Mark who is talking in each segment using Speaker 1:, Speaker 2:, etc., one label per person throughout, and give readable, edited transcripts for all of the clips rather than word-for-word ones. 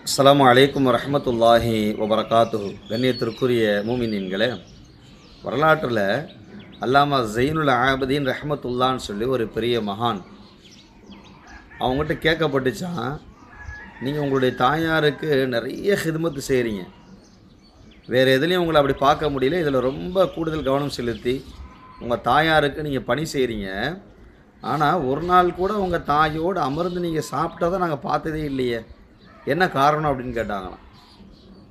Speaker 1: அஸ்ஸலாமு அலைக்கும் வரஹ்மத்துல்லாஹி வபரகாத்துஹு. கண்ணியத்திற்குரிய மூமினீன்களே, வரலாற்றில் அல்லாமா ஜெயினுல் ஆபிதீன் ரஹ்மத்துல்லான்னு சொல்லி ஒரு பெரிய மகான், அவங்ககிட்ட கேட்கப்பட்டுச்சான், நீங்கள் உங்களுடைய தாயாருக்கு நிறைய ஹிதுமத்து செய்கிறீங்க, வேறு எதுலேயும் உங்களை அப்படி பார்க்க முடியல, இதில் ரொம்ப கூடுதல் கவனம் செலுத்தி உங்கள் தாயாருக்கு நீங்கள் பணி செய்கிறீங்க, ஆனால் ஒரு நாள் கூட உங்கள் தாயோடு அமர்ந்து நீங்கள் சாப்பிட்டதை நாங்கள் பார்த்ததே இல்லையே, என்ன காரணம் அப்படின்னு கேட்டாங்களாம்.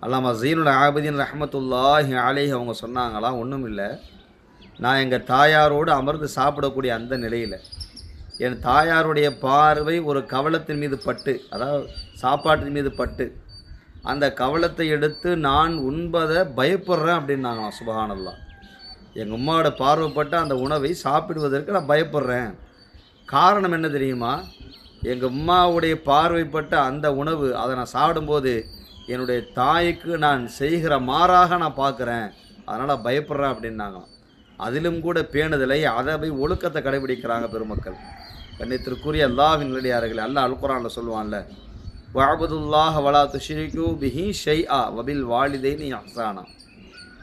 Speaker 1: அல்லாமா ஜீனுல் ஆபிதீன் ரஹ்மத்துல்லாஹி அலைஹி அவங்க சொன்னாங்களாம், ஒன்றும் இல்லை, நான் எங்கள் தாயாரோடு அமர்ந்து சாப்பிடக்கூடிய அந்த நிலையில் என் தாயாருடைய பார்வை ஒரு கவளத்தின் மீது பட்டு, அதாவது சாப்பாட்டின் மீது பட்டு, அந்த கவளத்தை எடுத்து நான் உண்பதை பயப்படுறேன் அப்படின்னாங்களாம். சுபஹானல்லாஹ். எங்கள் அம்மாவோட பார்வைப்பட்ட அந்த உணவை சாப்பிடுவதற்கு நான் பயப்படுறேன். காரணம் என்ன தெரியுமா? எங்கள் அம்மாவுடைய பார்வைப்பட்ட அந்த உணவு, அதை நான் சாப்பிடும்போது என்னுடைய தாய்க்கு நான் செய்கிற மாறாக நான் பார்க்குறேன், அதனால் பயப்படுறேன் அப்படின்னாங்களாம். அதிலும் கூட பேணுதலை, அதவை, ஒழுக்கத்தை கடைபிடிக்கிறாங்க பெருமக்கள். கண்ணியத்திற்குரிய அல்லாஹ்வின் நல்லடியார்களே, அல்லாஹ் அல் குர்ஆனில் சொல்லுவான்ல, வஅபுதுல்லாஹ வலா துஷ்ரிகு பிஹி ஷைஆ வபில் வாலிதைனி இஹ்சானா.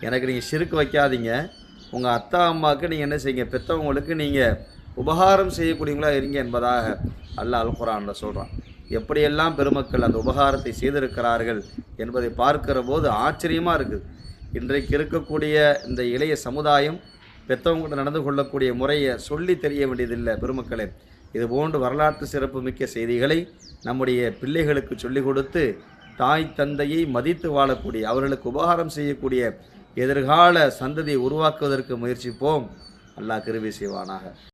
Speaker 1: எனக்கு நீங்கள் ஷிர்க் வைக்காதீங்க, உங்கள் அத்தா அம்மாவுக்கு நீங்கள் என்ன செய்யுங்க, பெற்றவங்களுக்கு நீங்கள் உபகாரம் செய்யக்கூடியவங்களா இருங்க என்பதாக அல்லாஹ் அல் குர்ஆனில் சொல்கிறான். எப்படியெல்லாம் பெருமக்கள் அந்த உபகாரத்தை செய்திருக்கிறார்கள் என்பதை பார்க்கிற போது ஆச்சரியமாக இருக்குது. இன்றைக்கு இருக்கக்கூடிய இந்த இளைய சமுதாயம் பெற்றவங்கள்ட்ட நடந்து கொள்ளக்கூடிய முறையை சொல்லி தெரிய வேண்டியதில்லை. பெருமக்களே, இது போன்று வரலாற்று சிறப்பு மிக்க செய்திகளை நம்முடைய பிள்ளைகளுக்கு சொல்லிக் கொடுத்து தாய் தந்தையை மதித்து வாழக்கூடிய, அவர்களுக்கு உபகாரம் செய்யக்கூடிய எதிர்கால சந்ததியை உருவாக்குவதற்கு முயற்சிப்போம். அல்லாஹ் கிருபை செய்வானாக.